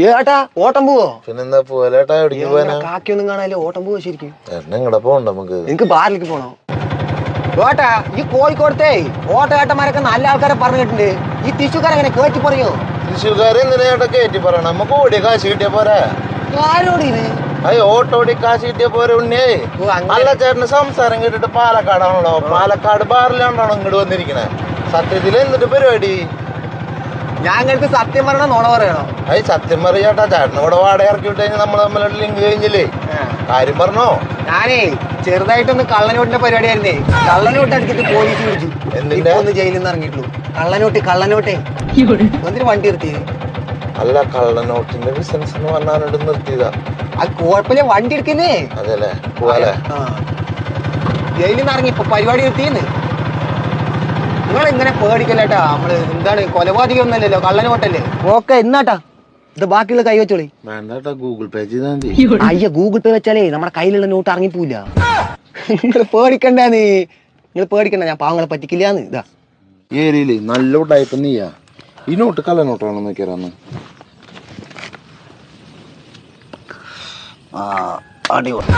ഏട്ടാ ഓട്ടം പോവോ? പിന്നെന്താ പോവല്ലേട്ടാ? എവിടേക്ക് പോവാനാ? കാക്കിയൊന്നും കാണാല്ലോ. ഓട്ടം പോവോ ശരിക്കും? എങ്ങടെ പോകണ്ട നമുക്ക്? എനിക്ക് ബാറിലേക്ക് പോണോ? ഏട്ടാ ഈ കോഴിക്കോടത്തെ ഓട്ടോട്ടന്മാരൊക്കെ നല്ല ആൾക്കാരെ പറഞ്ഞു കേട്ടിട്ടുണ്ട്. ഈ തൃശ്ശൂക്കാരെങ്ങനെ കേറ്റി പറയോ? തൃശ്ശൂക്കാരെ എന്തിനാ ചേട്ടാ കയറ്റി പറയണം? നമുക്ക് ഓടിയ കാശ് കിട്ടിയ പോരാ. ആരോടീന്? അയ്യോ ഓട്ടോടി കാശ് കിട്ടിയ പോരെ ഉണ്ണിയേ. അല്ല ചേട്ടന് സംസാരം കേട്ടിട്ട് പാലക്കാടാണല്ലോ. പാലക്കാട് ബാറിലാണ്ടാണോ ഇങ്ങോട്ട് വന്നിരിക്കണേ? സത്യത്തിൽ എന്നിട്ട് പരിപാടി? ഞാൻ നിങ്ങൾക്ക് സത്യം പറഞ്ഞ നോണ പറയണോ? അത് സത്യം പറയാട്ടാ. ചേട്ടനെ കൂടെ വാടക ഇറക്കി വിട്ട് കഴിഞ്ഞാൽ നമ്മൾ തമ്മിലോട്ട് ലിങ്ക് കഴിഞ്ഞില്ലേ? കാര്യം പറഞ്ഞോ? ഞാനേ ചെറുതായിട്ടൊന്ന് കള്ളനോട്ടിന്റെ പരിപാടിയായിരുന്നേ. കള്ളനോട്ട് അടിച്ചിട്ട് പോലീസ് പിടിച്ചു. എന്തിന്റെ? ഒന്ന് ജയിലിൽ നിന്ന് ഇറങ്ങിയിട്ടുള്ളൂ. കള്ളനോട്ടേ എന്തിനു വണ്ടി നിർത്തിയത്? അല്ല കള്ളനോട്ടിന്റെ ബിസിനസ് എന്ന് പറഞ്ഞാൽ നിർത്തിയതാ. അത് കുഴപ്പമില്ല, വണ്ടി എടുക്കുന്നേ. അതെല്ലേ, പോവാലേ? ജയിലിൽ നിന്ന് ഇറങ്ങി ഇപ്പൊ പരിപാടി നിർത്തിയെന്ന്. നിങ്ങൾ ഇങ്ങനെ പേടിക്കല്ലേട്ടാ. നമ്മള് എന്താണ് കൊലപാതകം ഒന്നല്ലല്ലോ, കള്ളനോട്ടല്ലേ. ഓക്കെ എന്നാട്ടാ ഇത് ബാക്കിയുള്ള കൈ വെച്ചോളി. വേണ്ടാ, ഗൂഗിൾ പേ ചെയ്താൽ മതി. അയ്യ ഗൂഗിൾ പേ വെച്ചാലേ നമ്മുടെ കയ്യിലുള്ള നോട്ട് ഇറങ്ങിപ്പോയില്ല. നിങ്ങൾ പേടിക്കണ്ടേ, നിങ്ങൾ പേടിക്കണ്ട. ഞാൻ പാവങ്ങളെ പറ്റിക്കില്ലാന്ന്. ഇതാ ഏരിയയില് നല്ല ഉണ്ടായപ്പോ നീയാ ഈ നോട്ട് കള്ളനോട്ടാണോ നോക്കിയാന്ന്? അടിപൊളി.